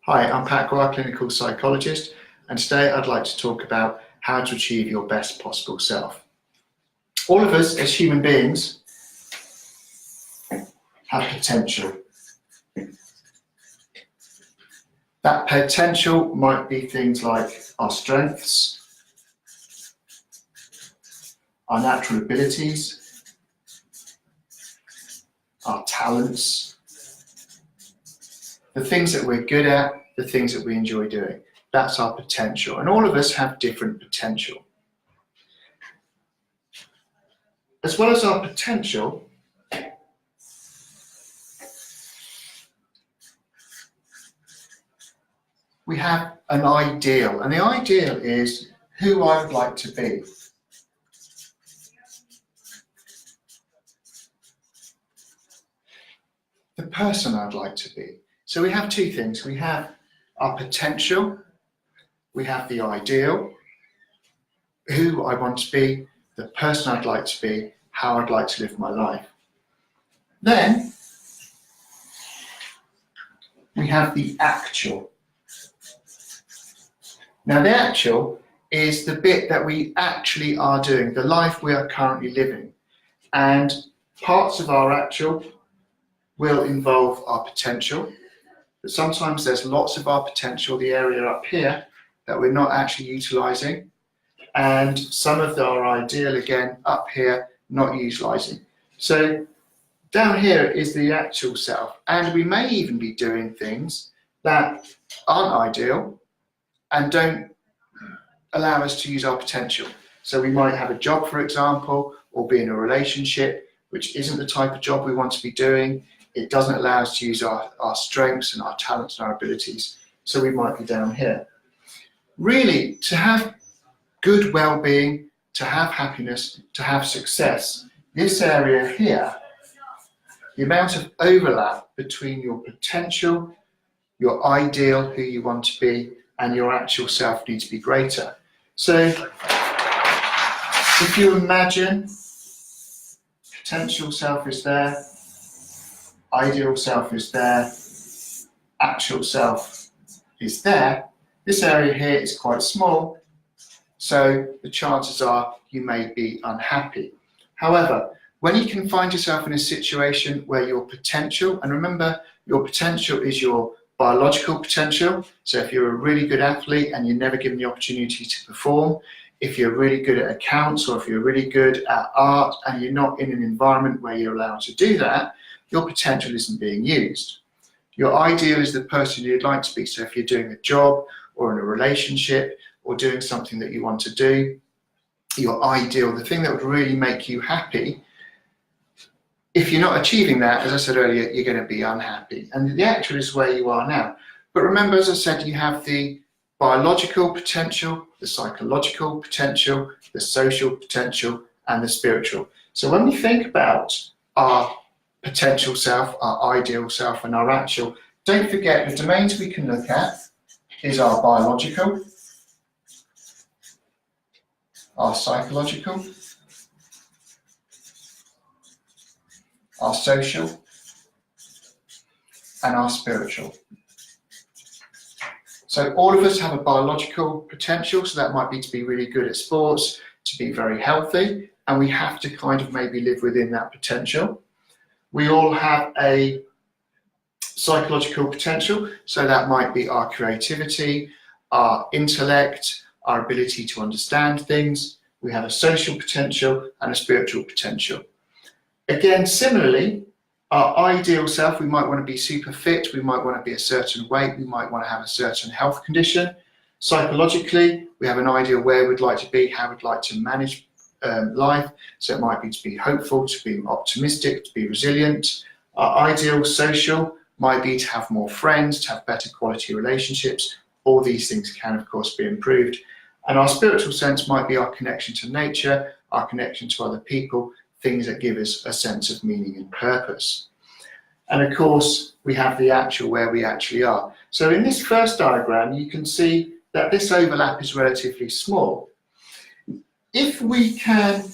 Hi, I'm Pat Guar, clinical psychologist, and today I'd like to talk about how to achieve your best possible self. All of us as human beings have potential. That potential might be things like our strengths, our natural abilities, our talents, the things that we're good at, the things that we enjoy doing. That's our potential. And all of us have different potential. As well as our potential, we have an ideal. And the ideal is who I would like to be. The person I'd like to be. So we have two things. We have our potential, we have the ideal, who I want to be, the person I'd like to be, how I'd like to live my life. Then we have the actual. Now the actual is the bit that we actually are doing, the life we are currently living. And parts of our actual will involve our potential, but sometimes there's lots of our potential, the area up here, that we're not actually utilising, and some of our ideal, again, up here, not utilising. So down here is the actual self, and we may even be doing things that aren't ideal and don't allow us to use our potential. So we might have a job, for example, or be in a relationship which isn't the type of job we want to be doing. It doesn't allow us to use our strengths and our talents and our abilities. So we might be down here. Really, to have good well-being, to have happiness, to have success, this area here, the amount of overlap between your potential, your ideal, who you want to be, and your actual self needs to be greater. So if you imagine potential self is there, ideal self is there, actual self is there, this area here is quite small, so the chances are you may be unhappy. However, when you can find yourself in a situation where your potential, and remember your potential is your biological potential, so if you're a really good athlete and you're never given the opportunity to perform, if you're really good at accounts or if you're really good at art and you're not in an environment where you're allowed to do that, your potential isn't being used. Your ideal is the person you'd like to be. So if you're doing a job or in a relationship or doing something that you want to do, your ideal, the thing that would really make you happy, if you're not achieving that, as I said earlier, you're going to be unhappy. And the actual is where you are now. But remember, as I said, you have the biological potential, the psychological potential, the social potential, and the spiritual. So when we think about our potential self, our ideal self, and our actual, don't forget the domains we can look at is our biological, our psychological, our social, and our spiritual. So all of us have a biological potential, so that might be to be really good at sports, to be very healthy, and we have to kind of maybe live within that potential. We all have a psychological potential, so that might be our creativity, our intellect, our ability to understand things. We have a social potential and a spiritual potential. Again, similarly, our ideal self, we might want to be super fit, we might want to be a certain weight, we might want to have a certain health condition. Psychologically, we have an ideal where we'd like to be, how we'd like to manage life. So it might be to be hopeful, to be optimistic, to be resilient. Our ideal social might be to have more friends, to have better quality relationships. All these things can, of course, be improved. And our spiritual sense might be our connection to nature, our connection to other people, things that give us a sense of meaning and purpose. And of course, we have the actual where we actually are. So in this first diagram, you can see that this overlap is relatively small. If we can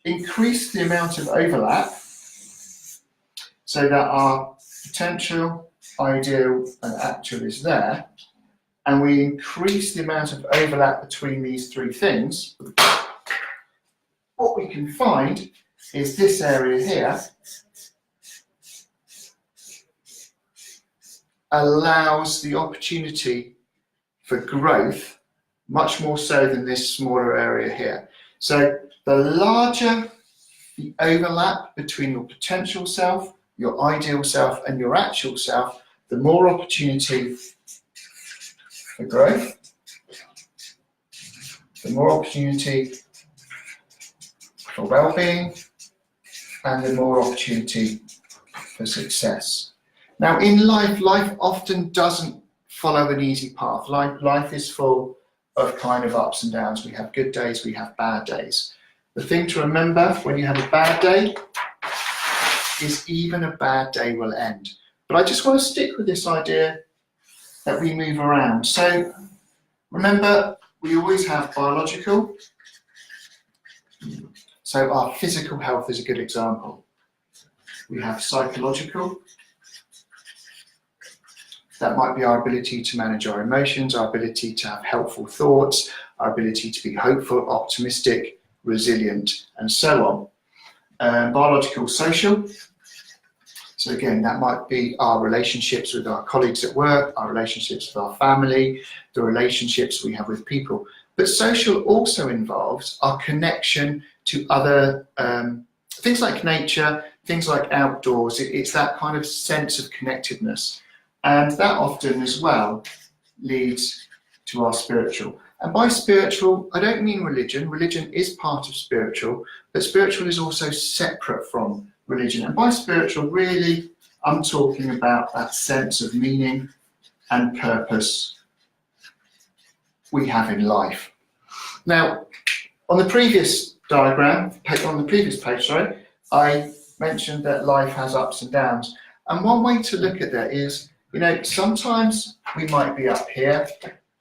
increase the amount of overlap so that our potential, ideal and actual is there, and we increase the amount of overlap between these three things, what we can find is this area here allows the opportunity for growth much more so than this smaller area here. So the larger the overlap between your potential self, your ideal self, and your actual self, the more opportunity for growth, the more opportunity for well-being, and the more opportunity for success. Now, in life often doesn't follow an easy path. Life is full of kind of ups and downs. We have good days, we have bad days. The thing to remember when you have a bad day is even a bad day will end. But I just want to stick with this idea that we move around. So remember, we always have biological. So our physical health is a good example. We have psychological. That might be our ability to manage our emotions, our ability to have helpful thoughts, our ability to be hopeful, optimistic, resilient, and so on. Biological, social. So again, that might be our relationships with our colleagues at work, our relationships with our family, the relationships we have with people. But social also involves our connection to other things like nature, things like outdoors. It's that kind of sense of connectedness. And that often as well leads to our spiritual. And by spiritual, I don't mean religion. Religion is part of spiritual, but spiritual is also separate from religion. And by spiritual, really, I'm talking about that sense of meaning and purpose we have in life. Now, on the previous diagram, on the previous page, sorry, I mentioned that life has ups and downs. And one way to look at that is, you know, sometimes we might be up here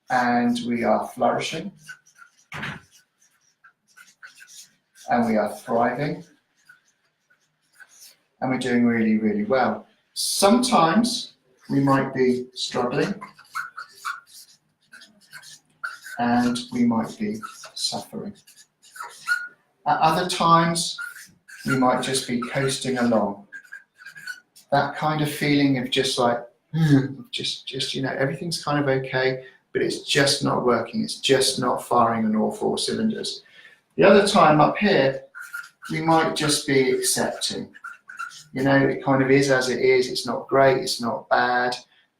and we are flourishing and we are thriving and we're doing really, really well. Sometimes we might be struggling and we might be suffering. At other times, we might just be coasting along. That kind of feeling of just like, just you know, everything's kind of okay, but it's just not working. It's just not firing on all four cylinders. The other time up here, we might just be accepting. You know, it kind of is as it is. It's not great, it's not bad,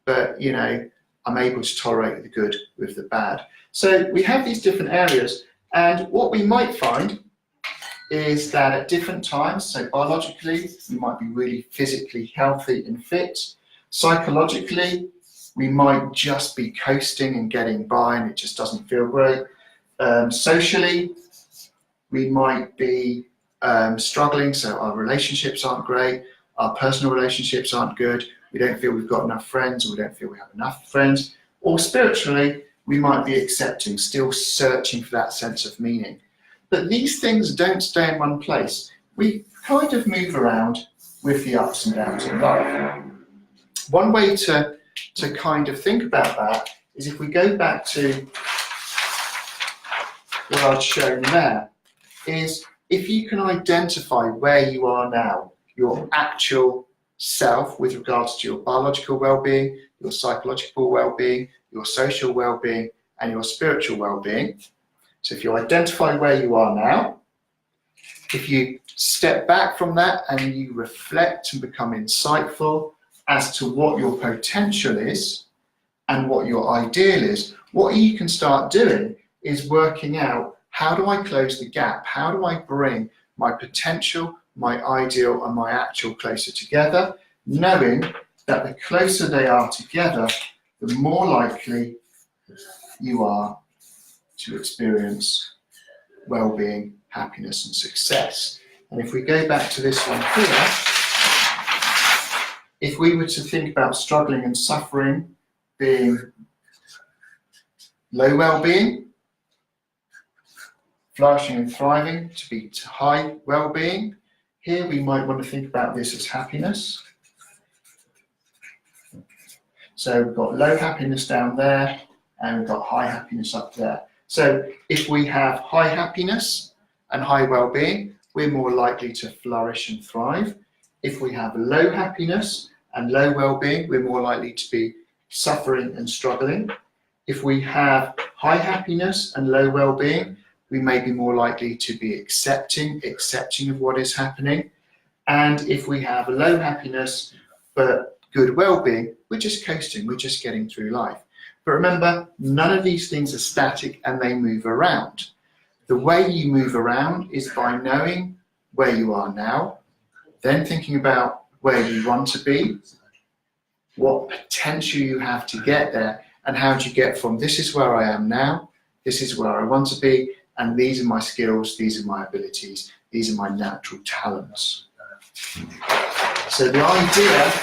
but you know, I'm able to tolerate the good with the bad. So we have these different areas, and what we might find is that at different times, so biologically, we might be really physically healthy and fit. Psychologically, we might just be coasting and getting by and it just doesn't feel great. Socially, we might be struggling, so our relationships aren't great, our personal relationships aren't good, we don't feel we've got enough friends, or we don't feel we have enough friends. Or spiritually, we might be accepting, still searching for that sense of meaning. But these things don't stay in one place. We kind of move around with the ups and downs of life. One way to kind of think about that is if we go back to what I've shown there, is if you can identify where you are now, your actual self with regards to your biological well-being, your psychological well-being, your social well-being, and your spiritual well-being. So if you identify where you are now, if you step back from that and you reflect and become insightful as to what your potential is and what your ideal is, what you can start doing is working out, how do I close the gap? How do I bring my potential, my ideal, and my actual closer together, knowing that the closer they are together, the more likely you are to experience well-being, happiness, and success. And if we go back to this one here, if we were to think about struggling and suffering being low well-being, flourishing and thriving to be high well-being, here we might want to think about this as happiness. So we've got low happiness down there, and we've got high happiness up there. So if we have high happiness and high well-being, we're more likely to flourish and thrive. If we have low happiness and low well-being, we're more likely to be suffering and struggling. If we have high happiness and low well-being, we may be more likely to be accepting of what is happening. And if we have low happiness but good well-being, we're just coasting, we're just getting through life. But remember, none of these things are static and they move around. The way you move around is by knowing where you are now, then thinking about where you want to be, what potential you have to get there, and how do you get from this is where I am now, this is where I want to be, and these are my skills, these are my abilities, these are my natural talents. So the idea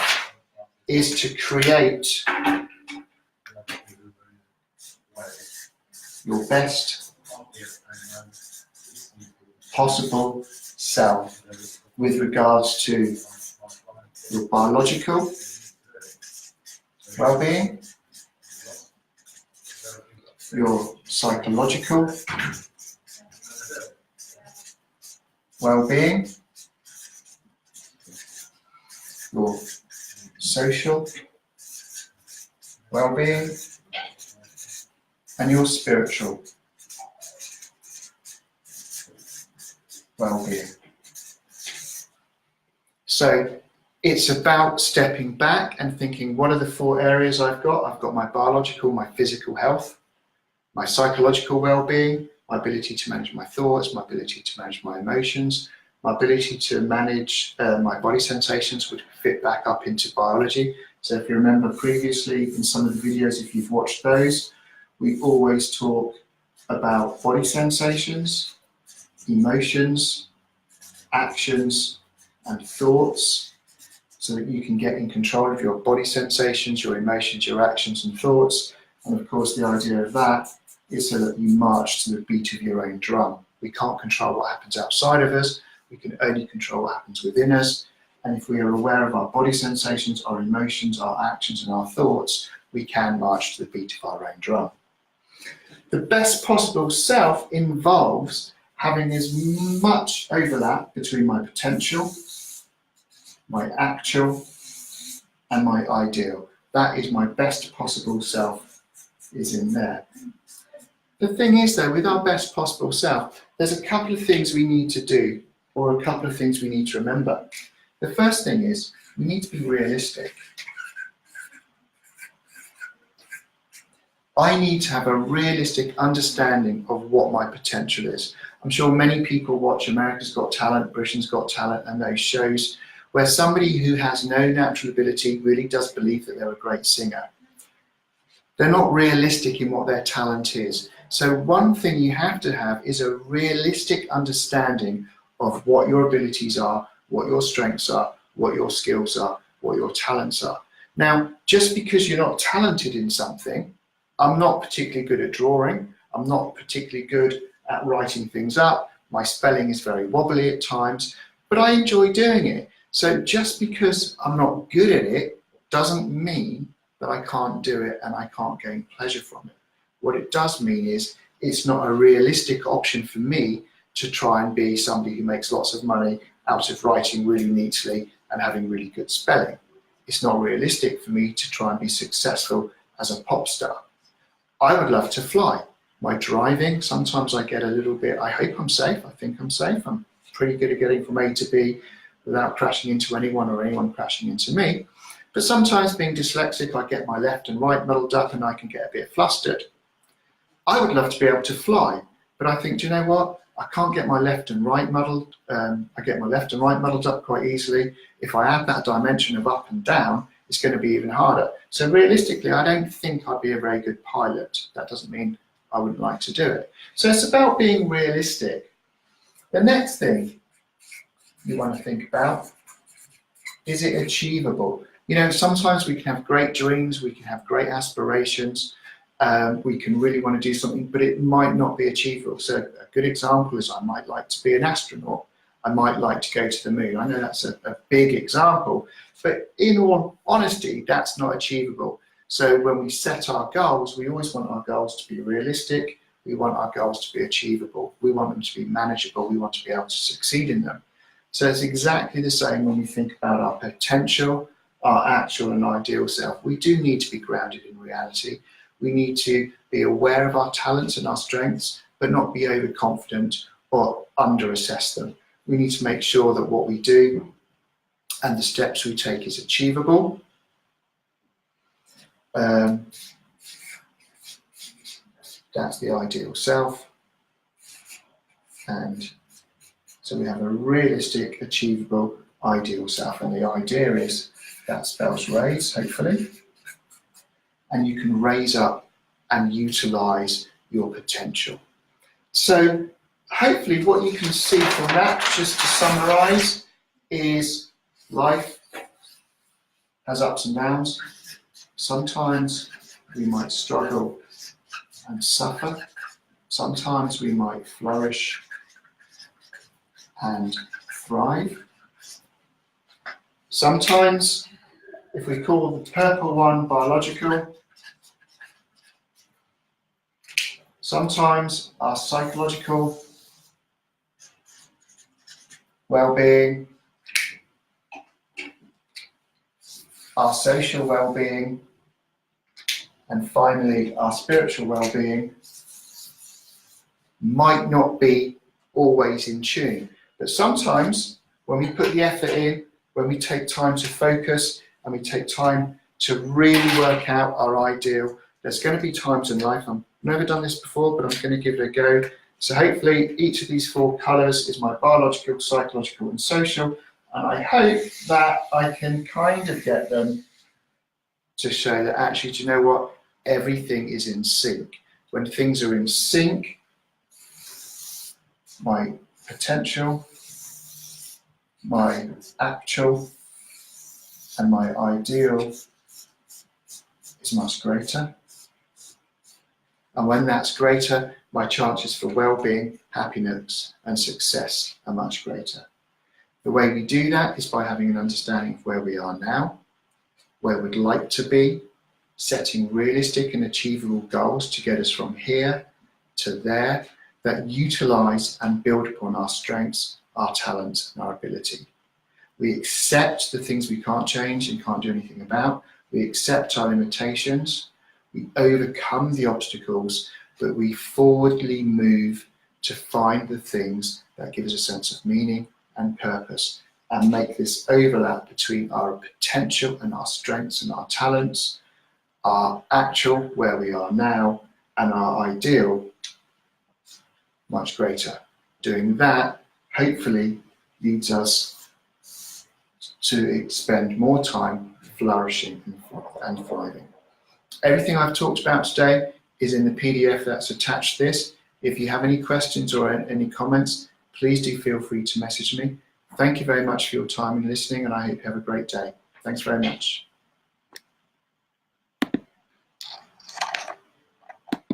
is to create your best possible self with regards to your biological well-being, your psychological well-being, your social well-being, and your spiritual well-being. So it's about stepping back and thinking, what are the 4 areas I've got? I've got my biological, my physical health, my psychological well-being, my ability to manage my thoughts, my ability to manage my emotions, my ability to manage my body sensations, which fit back up into biology. So if you remember previously in some of the videos, if you've watched those, we always talk about body sensations, emotions, actions, and thoughts, so that you can get in control of your body sensations, your emotions, your actions and thoughts. And of course the idea of that is so that you march to the beat of your own drum. We can't control what happens outside of us, we can only control what happens within us. And if we are aware of our body sensations, our emotions, our actions and our thoughts, we can march to the beat of our own drum. The best possible self involves having as much overlap between my potential, my actual, and my ideal. That is my best possible self is in there. The thing is though, with our best possible self, there's a couple of things we need to do, or a couple of things we need to remember. The first thing is, we need to be realistic. I need to have a realistic understanding of what my potential is. I'm sure many people watch America's Got Talent, Britain's Got Talent, and those shows where somebody who has no natural ability really does believe that they're a great singer. They're not realistic in what their talent is. So one thing you have to have is a realistic understanding of what your abilities are, what your strengths are, what your skills are, what your talents are. Now, just because you're not talented in something, I'm not particularly good at drawing, I'm not particularly good at writing things up, my spelling is very wobbly at times, but I enjoy doing it. So just because I'm not good at it doesn't mean that I can't do it and I can't gain pleasure from it. What it does mean is it's not a realistic option for me to try and be somebody who makes lots of money out of writing really neatly and having really good spelling. It's not realistic for me to try and be successful as a pop star. I would love to fly. My driving, sometimes I get a little bit, I hope I'm safe, I think I'm safe. I'm pretty good at getting from A to B without crashing into anyone or anyone crashing into me. But sometimes being dyslexic, I get my left and right muddled up and I can get a bit flustered. I would love to be able to fly, but I think, do you know what? I can't get my left and right muddled. I get my left and right muddled up quite easily. If I add that dimension of up and down, it's going to be even harder. So realistically, I don't think I'd be a very good pilot. That doesn't mean I wouldn't like to do it. So it's about being realistic. The next thing you want to think about, is it achievable? You know, sometimes we can have great dreams, we can have great aspirations, we can really want to do something, but it might not be achievable. So a good example is I might like to be an astronaut. I might like to go to the moon. I know that's a big example, but in all honesty, that's not achievable. So when we set our goals, we always want our goals to be realistic. We want our goals to be achievable. We want them to be manageable. We want to be able to succeed in them. So it's exactly the same when we think about our potential, our actual and ideal self. We do need to be grounded in reality. We need to be aware of our talents and our strengths, but not be overconfident or under-assess them. We need to make sure that what we do and the steps we take is achievable. That's the ideal self. And so we have a realistic, achievable, ideal self. And the idea is that spells raise, hopefully. And you can raise up and utilize your potential. So hopefully what you can see from that, just to summarize, is life has ups and downs. Sometimes we might struggle and suffer. Sometimes we might flourish and thrive. Sometimes, if we call the purple one biological, sometimes our psychological well-being, our social well-being, and finally our spiritual well-being might not be always in tune. But sometimes when we put the effort in, when we take time to focus and we take time to really work out our ideal, there's going to be times in life, I've never done this before, but I'm going to give it a go. So hopefully each of these 4 colours is my biological, psychological and social, and I hope that I can kind of get them to show that actually, do you know what? Everything is in sync. When things are in sync, my potential, my actual, and my ideal is much greater. And when that's greater, my chances for well-being, happiness, and success are much greater. The way we do that is by having an understanding of where we are now, where we'd like to be, setting realistic and achievable goals to get us from here to there that utilize and build upon our strengths, our talents, and our ability. We accept the things we can't change and can't do anything about. We accept our limitations. We overcome the obstacles, but we forwardly move to find the things that give us a sense of meaning and purpose, and make this overlap between our potential and our strengths and our talents, our actual, where we are now, and our ideal, much greater. Doing that, hopefully, leads us to spend more time flourishing and thriving. Everything I've talked about today is in the PDF that's attached to this. If you have any questions or any comments, please do feel free to message me. Thank you very much for your time and listening, and I hope you have a great day. Thanks very much.